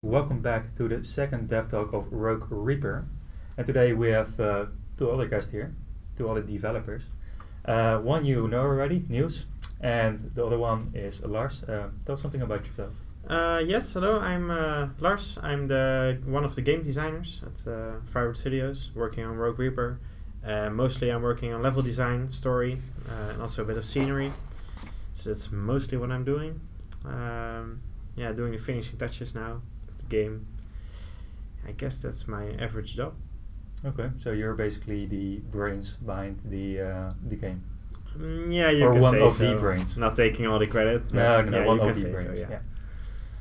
Welcome back to the second dev talk of Rogue Reaper. And today we have two other guests here, two other developers. One you know already, Niels, and the other one is Lars. Tell something about yourself. Yes, hello, I'm Lars. I'm one of the game designers at Firewood Studios, working on Rogue Reaper. Mostly I'm working on level design, story, and also a bit of scenery. So that's mostly what I'm doing. Doing the finishing touches now of the game. I guess that's my average job. Okay, so you're basically the brains behind the game. Yeah, you or can one say of so. the brains. Not taking all the credit. No, yeah, one you of can the say brains. so, yeah.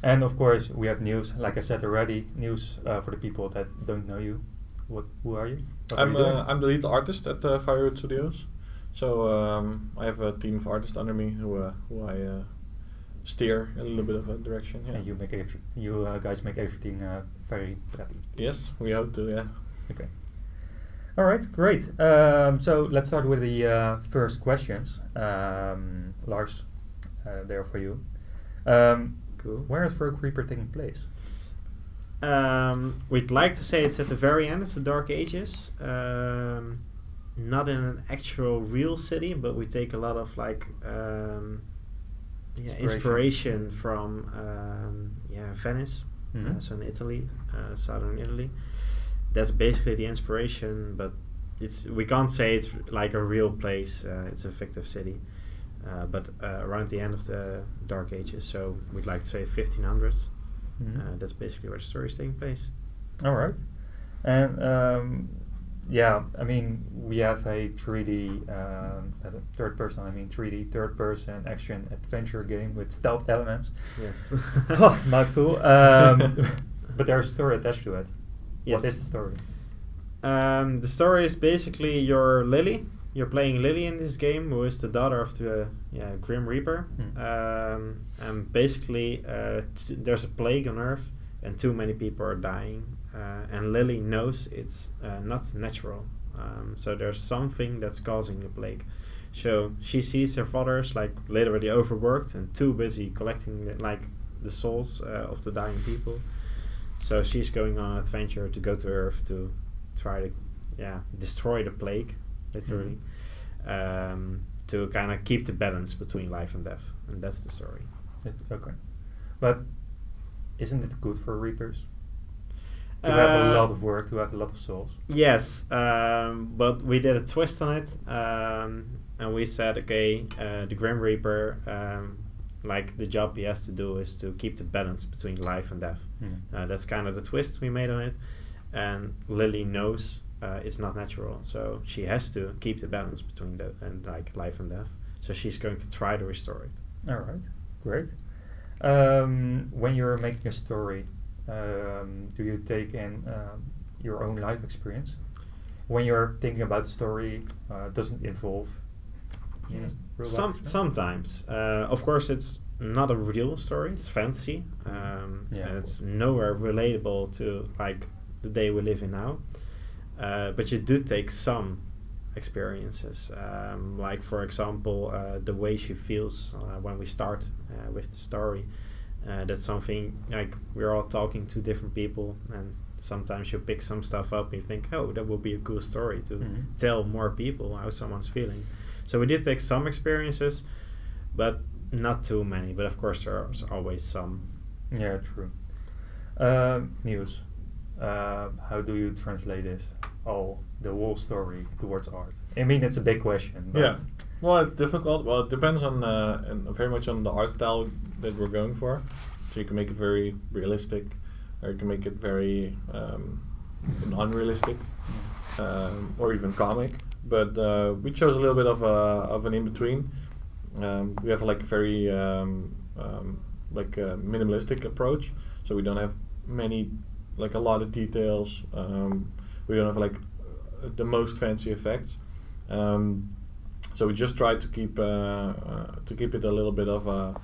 And of course we have Niels, like I said already. Niels, for the people that don't know you, who are you? What are you doing? I'm the lead artist at Firewood Studios. So I have a team of artists under me who I steer a little bit of a direction. Yeah. And you guys make everything very pretty. Yes, we hope to. Yeah. Okay. All right, great. So let's start with the first questions. Lars, there for you. Cool. Where is Rogue Reaper taking place? We'd like to say it's at the very end of the Dark Ages. Not in an actual real city, but we take a lot of inspiration from Venice, Mm-hmm. so in Italy, southern Italy. That's basically the inspiration, but we can't say it's like a real place. It's a fictive city, but around the end of the Dark Ages. So we'd like to say 1500s. Mm-hmm. That's basically where the story is taking place. All right. And I mean, we have a 3D, third person action adventure game with stealth elements. Yes. Oh, mouthful. But there's a story attached to it. Yes. What is the story? The story is basically you're Lilly. You're playing Lilly in this game, who is the daughter of the Grim Reaper. And basically, there's a plague on Earth, and too many people are dying. And Lilly knows it's not natural. So there's something that's causing the plague. So she sees her father's literally overworked and too busy collecting the souls of the dying people. So she's going on an adventure to go to Earth to try to destroy the plague, literally, to kind of keep the balance between life and death. And that's the story. Okay. But isn't it good for Reapers? To have a lot of work, to have a lot of souls. Yes, but we did a twist on it, and we said, okay, the Grim Reaper, the job he has to do is to keep the balance between life and death. That's kind of the twist we made on it, and Lilly knows it's not natural, so she has to keep the balance between life and death. So she's going to try to restore it. All right, great. When you're making a story, do you take in your own life experience? When you're thinking about the story, doesn't involve real life experience? Sometimes. Of course, it's not a real story. It's fantasy, and it's nowhere relatable to the day we live in now. But you do take some experiences, for example, the way she feels when we start with the story. That's something we're all talking to different people, and sometimes you pick some stuff up and you think, oh, that would be a cool story to tell more people how someone's feeling. So we did take some experiences, but not too many. But of course there are always some. Yeah, true. Niels, how do you translate this? The whole story towards art. I mean, it's a big question. But Yeah. Well, it's difficult. Well, it depends on very much on the art style that we're going for. So you can make it very realistic, or you can make it very unrealistic, or even comic. But we chose a little bit of an in between. We have a very minimalistic approach. So we don't have a lot of details. We don't have the most fancy effects. So we just try to keep it a little bit of a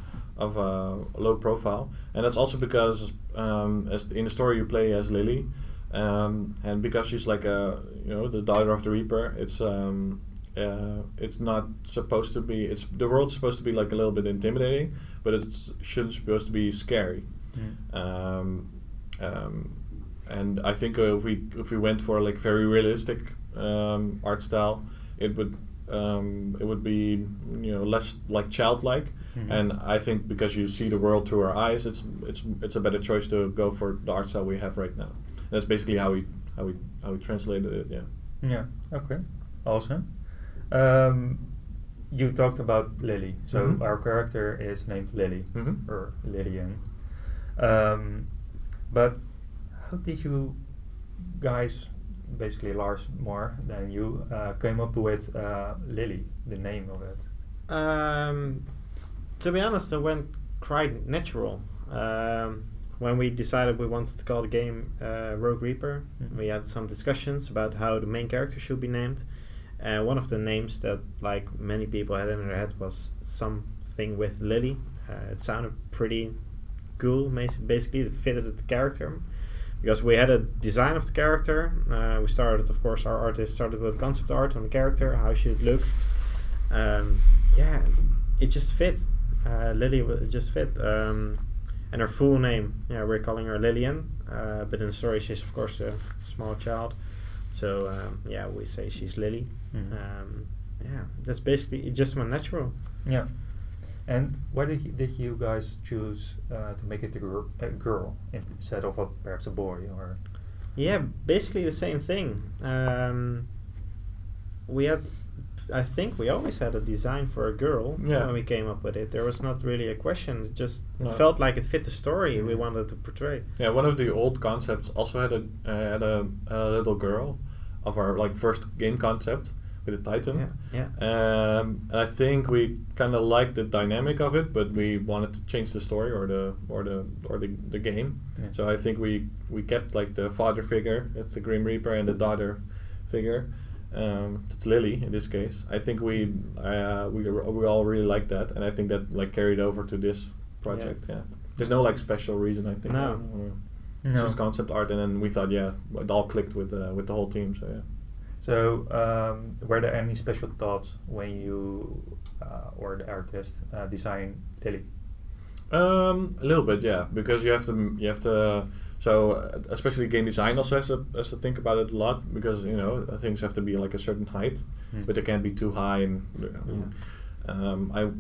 low profile, and that's also because as in the story you play as Lilly, and because she's the daughter of the Reaper. It's not supposed to be. The world's supposed to be a little bit intimidating, but it shouldn't supposed to be scary. And I think if we went for like very realistic art style, it would be less like childlike. Mhm. And I think because you see the world through our eyes, it's a better choice to go for the art style we have right now. That's basically how we translated it. Yeah. Yeah. Okay. Awesome. You talked about Lily. So Mhm. our character is named Lily Mhm. or Lillian. But how did you guys, basically Lars more than you, came up with Lily, the name of it? To be honest, it went quite natural. When we decided we wanted to call the game Rogue Reaper, we had some discussions about how the main character should be named. And one of the names that like many people had in their head was something with Lily. It sounded pretty cool, basically. It fitted the character. Because we had a design of the character. We started, of course, our artist started with concept art on the character, how she should look. Yeah, it just fit. Lily just fit. And her full name, yeah, we're calling her Lillian. But in the story, she's, of course, a small child. So, yeah, we say she's Lily. Mhm. Yeah, that's basically, it just went natural. Yeah. And why did you guys choose to make it a girl instead of perhaps a boy? Or Yeah, basically the same thing. I think we always had a design for a girl when we came up with it. There was not really a question. It felt like it fit the story we wanted to portray. Yeah, one of the old concepts also had a little girl of our like first game concept with a Titan. Yeah. And I think we kind of liked the dynamic of it, but we wanted to change the story or the game. Yeah. So I think we kept like the father figure, it's the Grim Reaper, and the daughter figure. It's Lily in this case. I think we all really like that, and I think that like carried over to this project. Yeah, there's no like special reason. I think. No. It's No. just concept art, and then we thought, yeah, it all clicked with the whole team. So yeah. So, were there any special thoughts when you or the artist designed Lily? A little bit, yeah, because you have to. So especially game design also has to think about it a lot, because things have to be like a certain height, but they can't be too high. And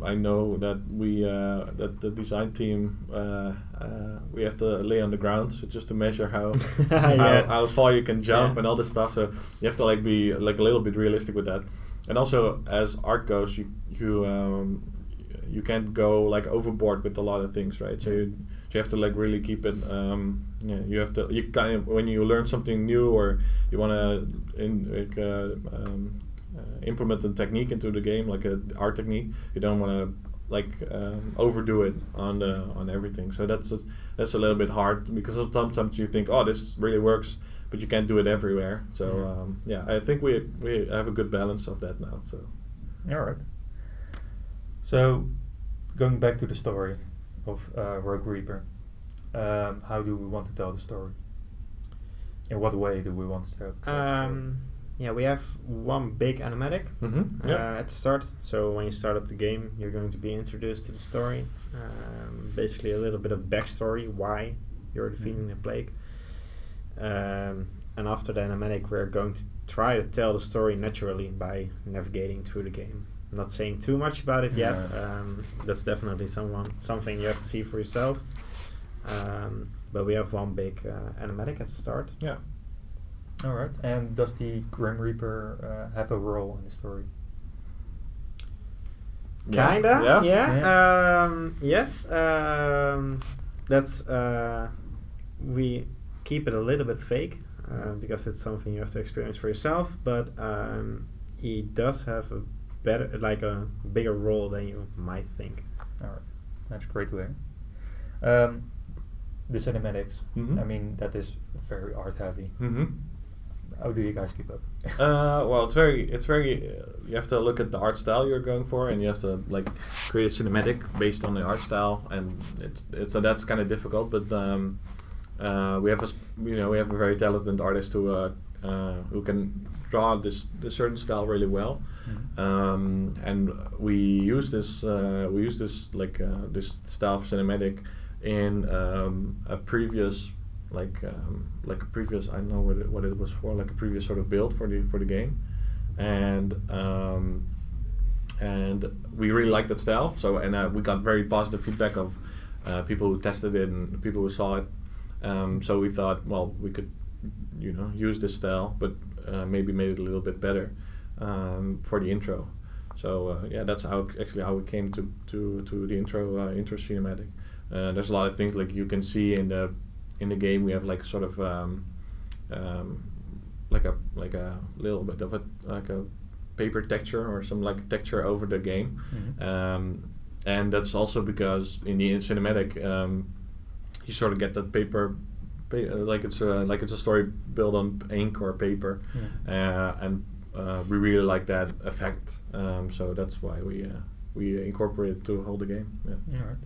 I know that that the design team we have to lay on the ground, so just to measure how how far you can jump and all this stuff. So you have to like be like a little bit realistic with that. And also as art goes, you can't go like overboard with a lot of things, right? So you have to like really keep it. You kind of, when you learn something new or you want to implement a technique into the game, like a art technique, you don't want to like overdo it on everything. So that's a little bit hard, because sometimes you think, oh, this really works, but you can't do it everywhere. So I think we have a good balance of that now. So all right. So, going back to the story of Rogue Reaper, how do we want to tell the story? In what way do we want to tell the story? Yeah, we have one big animatic at the start. So when you start up the game, you're going to be introduced to the story. Basically, a little bit of backstory why you're defeating the plague. And after the animatic, we're going to try to tell the story naturally by navigating through the game. I'm not saying too much about it yet. That's definitely something you have to see for yourself. But we have one big animatic at the start. Yeah. All right. And does the Grim Reaper have a role in the story? Kinda. Yeah. Yes. That's we keep it a little bit fake because it's something you have to experience for yourself. But he does have a bigger role than you might think. All right. That's great to hear. The cinematics. I mean, that is very art heavy. How do you guys keep up? Well, it's very. You have to look at the art style you're going for, and you have to like create a cinematic based on the art style, and it's so that's kind of difficult. But we have a very talented artist who can draw this certain style really well, and we use this this style of cinematic in a previous like a previous, I don't know what it was for, like a previous sort of build for the game, and we really liked that style. So we got very positive feedback of people who tested it and people who saw it. So we thought, well, we could use this style, but maybe made it a little bit better for the intro. So that's how we came to the intro cinematic. There's a lot of things like you can see in the game. We have like sort of like a little bit of a paper texture or some like texture over the game, and that's also because in the cinematic you sort of get that paper. Like it's a story built on ink or paper, and we really like that effect. So that's why we incorporate it to hold the game. Yeah. All right.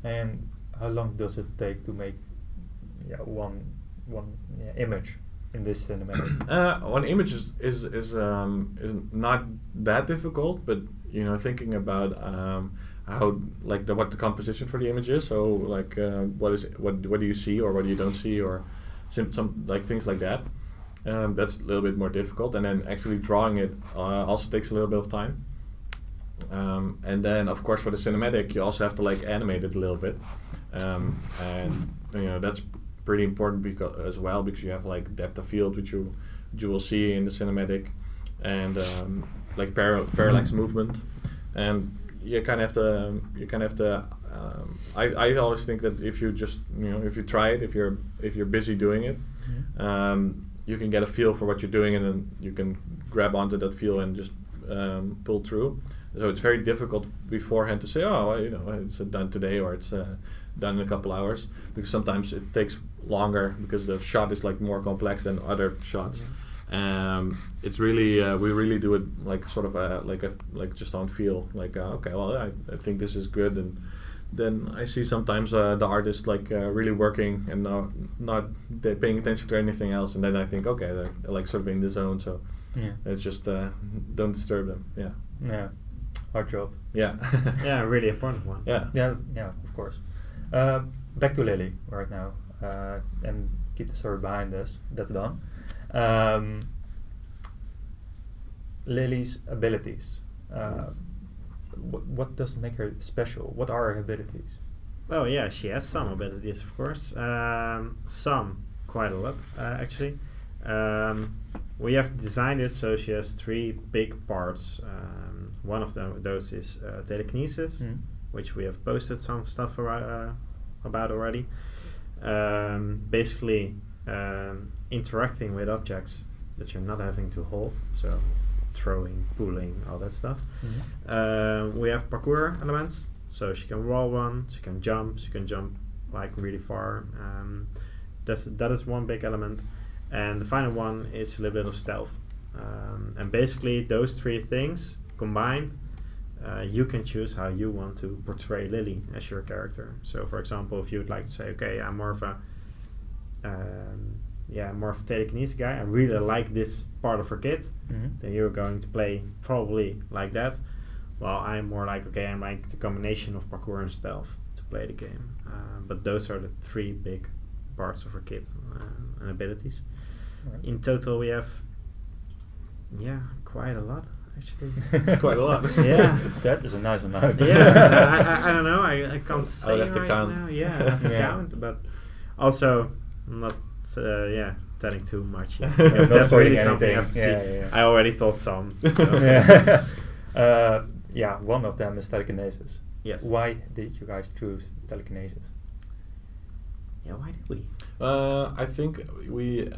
And how long does it take to make one image in this cinematic? One image is not that difficult, but thinking about how like what the composition for the image is. So like what do you see or what you don't see, or some like things like that. That's a little bit more difficult, and then actually drawing it also takes a little bit of time. And then of course for the cinematic you also have to like animate it a little bit, and that's pretty important because you have like depth of field which you will see in the cinematic, and like parallax movement, and you kind of have to. I always think that if you just if you try it, if you're busy doing it, you can get a feel for what you're doing, and then you can grab onto that feel and just pull through. So it's very difficult beforehand to say, it's done today or it's done in a couple hours, because sometimes it takes longer because the shot is like more complex than other shots. It's really we really do it like sort of like just on feel, like okay, well I think this is good, and then I see sometimes the artist like really working and not paying attention to anything else, and then I think okay, they're like sort of in the zone, so it's just don't disturb them. Yeah, hard job. Yeah. Yeah, a really important one. Yeah, of course. Back to Lilly right now, and keep the story behind us. That's done. Lilly's abilities. What does make her special? What are her abilities? Oh yeah, she has some abilities, of course. Some, quite a lot, actually. We have designed it so she has 3 big parts. One of those is telekinesis, which we have posted some stuff about already. Basically, interacting with objects that you're not having to hold, so throwing, pulling, all that stuff. We have parkour elements, so she can roll one, she can jump like really far. That is one big element, and the final one is a little bit of stealth. And basically those 3 things combined, you can choose how you want to portray Lilly as your character. So for example, if you would like to say, okay, I'm more of a telekinesis guy, I really like this part of her kit, then you're going to play probably like that. Well, I'm more like, okay, I'm like the combination of parkour and stealth to play the game. But those are the 3 big parts of her kit and abilities. Right. In total we have quite a lot, actually. Quite a lot. Yeah. That is a nice amount. Yeah, I don't know, I can't say I'll have to right count. now. Yeah, I have to count, but also I'm not telling too much. Because that's really something I have to see. Yeah. I already told some. One of them is telekinesis. Yes. Why did you guys choose telekinesis? Yeah, why did we? I think we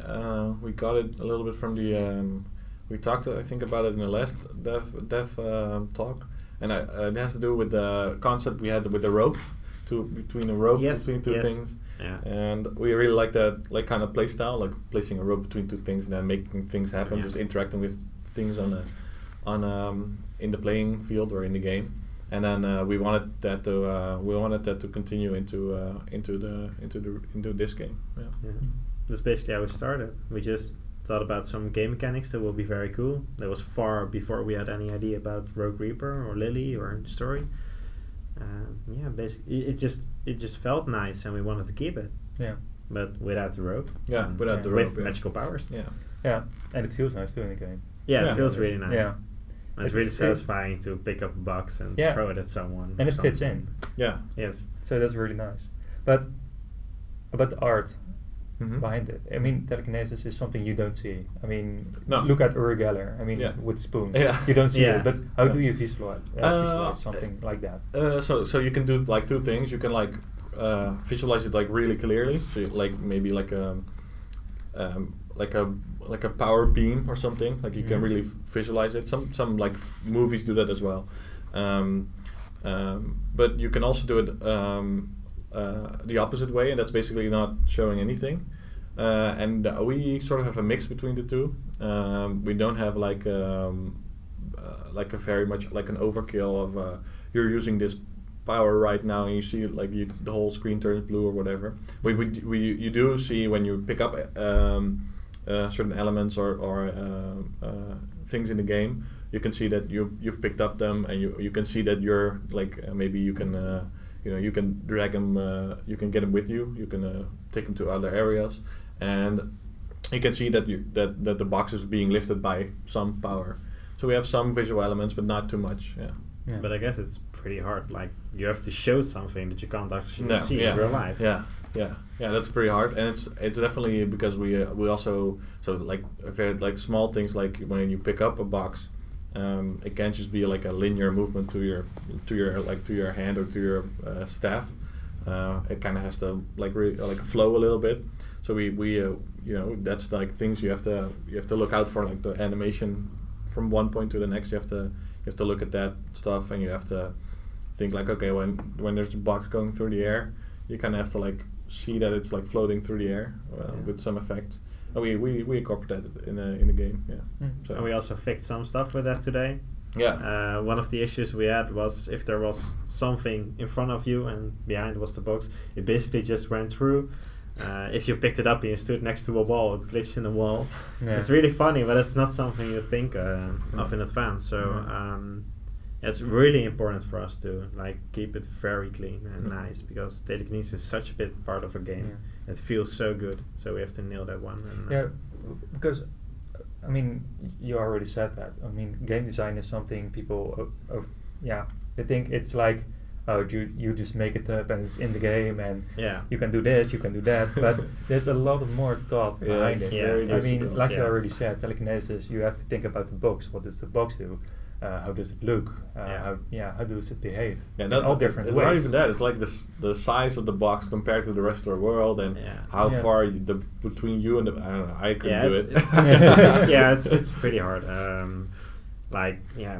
got it a little bit from the we talked I think about it in the last dev talk, and it has to do with the concept we had with the rope, between a rope between two things. Yeah. And we really like that like kind of play style, like placing a rope between 2 things and then making things happen, just interacting with things in the playing field or in the game. And then we wanted that to continue into this game. Yeah. That's basically how we started. We just thought about some game mechanics that will be very cool. That was far before we had any idea about Rogue Reaper or Lilly or the story. Basically it just felt nice, and we wanted to keep it. Yeah. but without the rope. Yeah, and without the with rope, yeah. magical powers. Yeah. Yeah, and it feels nice doing the game. Yeah, Yeah. it feels really nice. Yeah, And it's really satisfying to pick up a box and Yeah. throw it at someone. and or it fits something. in, Yeah. Yes. so that's really nice. But about the art Mhm. behind it, I mean, telekinesis is something you don't see. I mean, No. look at Uri Geller. I mean, Yeah. with spoon, Yeah. you don't see Yeah. it. But how Yeah. do you visualize something like that? So you can do like two things. You can like visualize it like really clearly. So you, like maybe like a power beam or something. Like you can Mhm. really visualize it. Some like movies do that as well. But you can also do it the opposite way, and that's basically not showing anything. And we sort of have a mix between the two. We don't have like a very much like an overkill of you're using this power right now and you see like the whole screen turns blue or whatever. You do see when you pick up certain elements or things in the game, you can see that you've picked up them, and you can see that you're like maybe you can you can drag them, you can get them with you, you can take them to other areas, and you can see that that the box is being lifted by some power. So we have some visual elements, but not too much. Yeah. Yeah. But I guess it's pretty hard. Like you have to show something that you can't actually No, see yeah. in real life. Yeah, that's pretty hard, and it's definitely because we also so like very like small things like when you pick up a box, it can't just be like a linear movement to your hand or to your staff. It kind of has to like like flow a little bit. So we that's like things you have to look out for, like the animation from one point to the next. You have to look at that stuff, and you have to think like, okay, when there's a box going through the air, you kind of have to like see that it's like floating through the air with some effects. And we incorporate that in the game. Yeah. Mm. So And we also fixed some stuff with that today. yeah. One of the issues we had was if there was something in front of you and behind was the box, it basically just ran through. If you picked it up and you stood next to a wall, it glitched in the wall. Yeah. It's really funny, but it's not something you think of in advance. So it's really important for us to like keep it very clean and nice, because telekinesis is such a big part of a game. Yeah. It feels so good, so we have to nail that one. And, Yeah, because I mean, you already said that. I mean, game design is something people, they think it's like, oh, you just make it up and it's in the game, and yeah. you can do this, you can do that. But there's a lot more thought Yeah, behind it's it. very I mean, difficult, like you yeah. already said, telekinesis, you have to think about the box. What does the box do? How does it look? How does it behave? Yeah, In all different it's ways. not even that. It's like the size of the box compared to the rest of the world, and Yeah. how Yeah. far between you and the. I don't know. I couldn't do it. It's pretty hard.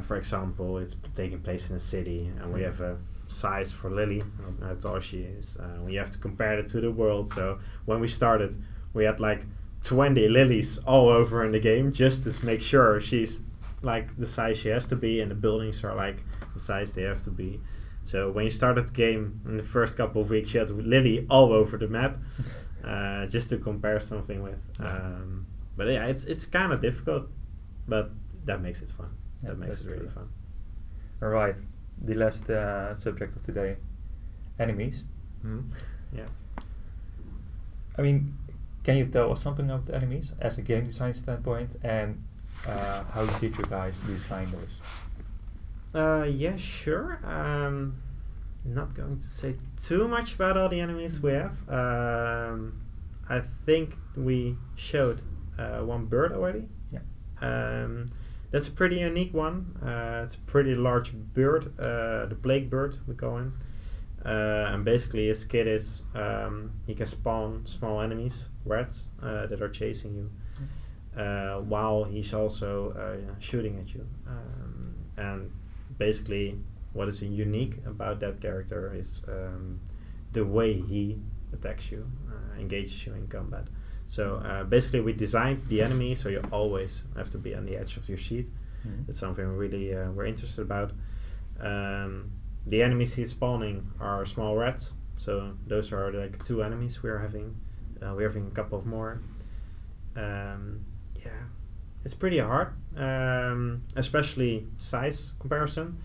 For example, it's taking place in a city, and we have a size for Lilly, how tall she is. We have to compare it to the world. So when we started, we had like 20 Lilies all over in the game just to make sure she's like the size she has to be, and the buildings are like the size they have to be. So when you started the game in the first couple of weeks, you had Lilly all over the map, just to compare something with. But yeah, it's kind of difficult, but that makes it fun. Yeah, That makes that's it really true. fun. All right, the last subject of today, enemies. Mhm. Yes. I mean, can you tell us something about the enemies as a game design standpoint, and how did you guys design those? Yeah, sure. Not going to say too much about all the enemies we have. I think we showed one bird already. Yeah. That's a pretty unique one. It's a pretty large bird, the plague bird we call him. And basically his kit is he can spawn small enemies, rats, that are chasing you, while he's also shooting at you. And basically what is unique about that character is the way he attacks you, engages you in combat. So basically we designed the enemy so you always have to be on the edge of your sheet. Mhm. It's something we're interested about. The enemies he's spawning are small rats, so those are like 2 enemies we're having. We're having a couple of more. It's pretty hard, especially size comparison,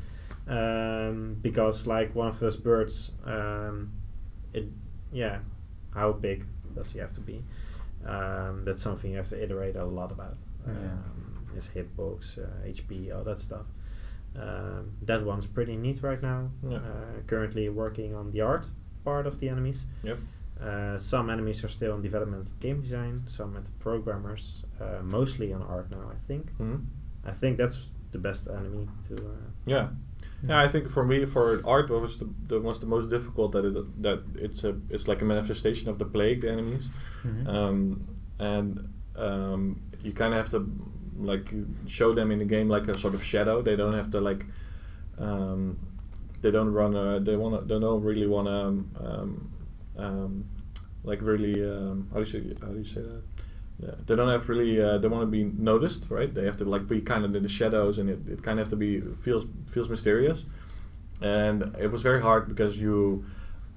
because like one of those birds, how big does he have to be? That's something you have to iterate a lot about. His hitbox, HP, all that stuff. That one's pretty neat right now. Yeah. Currently working on the art part of the enemies. Yep. Some enemies are still in development game design, some at the programmers, mostly on art now, I think. Mm-hmm. I think that's the best enemy to... Yeah, I think for me, for art, what was the most difficult that it's like a manifestation of the plague, the enemies, and you kind of have to like show them in the game like a sort of shadow. They don't have to like they don't run. They don't really want to like really how do you say that? Yeah, they don't have really. They want to be noticed, right? They have to like be kind of in the shadows, and it kind of have to be feels mysterious. And it was very hard because you,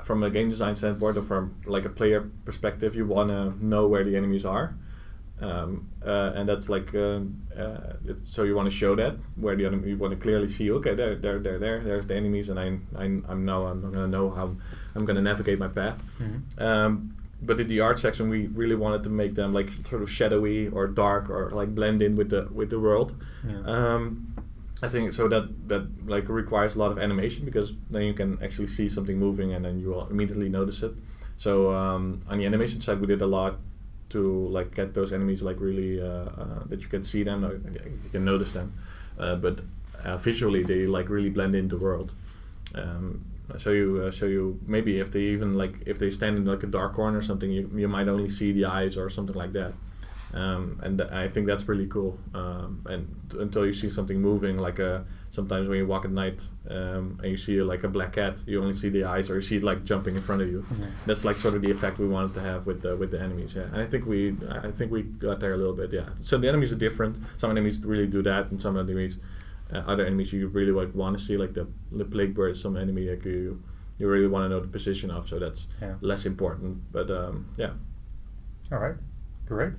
from a game design standpoint or from like a player perspective, you want to know where the enemies are, and that's like so you want to show that where the enemy. You want to clearly see. Okay, there. There's the enemies, and I'm gonna know how I'm gonna navigate my path. But in the art section, we really wanted to make them like sort of shadowy or dark or like blend in with the world. Yeah. I think so that like requires a lot of animation because then you can actually see something moving and then you will immediately notice it. So on the animation side, we did a lot to like get those enemies like really that you can see them, or you can notice them, but visually they like really blend in the world. So you maybe if they stand in like a dark corner or something, you might only see the eyes or something like that, and I think that's really cool. And until you see something moving, like sometimes when you walk at night and you see like a black cat, you only see the eyes or you see it like jumping in front of you. Mm-hmm. That's like sort of the effect we wanted to have with the enemies. Yeah, and I think we got there a little bit. Yeah, so the enemies are different. Some enemies really do that, and some enemies. Other enemies you really like want to see, like the plague bird, some enemy like you really want to know the position of, so that's less important. But yeah. All right, great.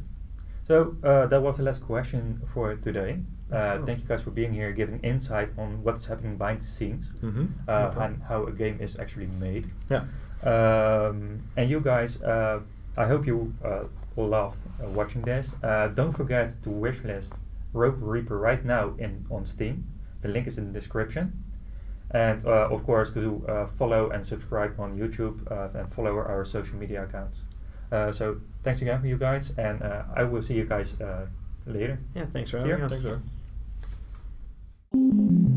So that was the last question for today. Thank you guys for being here, giving insight on what's happening behind the scenes, and how a game is actually made. Yeah. And you guys, I hope you loved watching this. Don't forget to wishlist Rogue Reaper right now on Steam. The link is in the description. And of course to follow and subscribe on YouTube and follow our social media accounts. So thanks again for you guys, and I will see you guys later. Yeah, thanks for having us. Thanks, sir.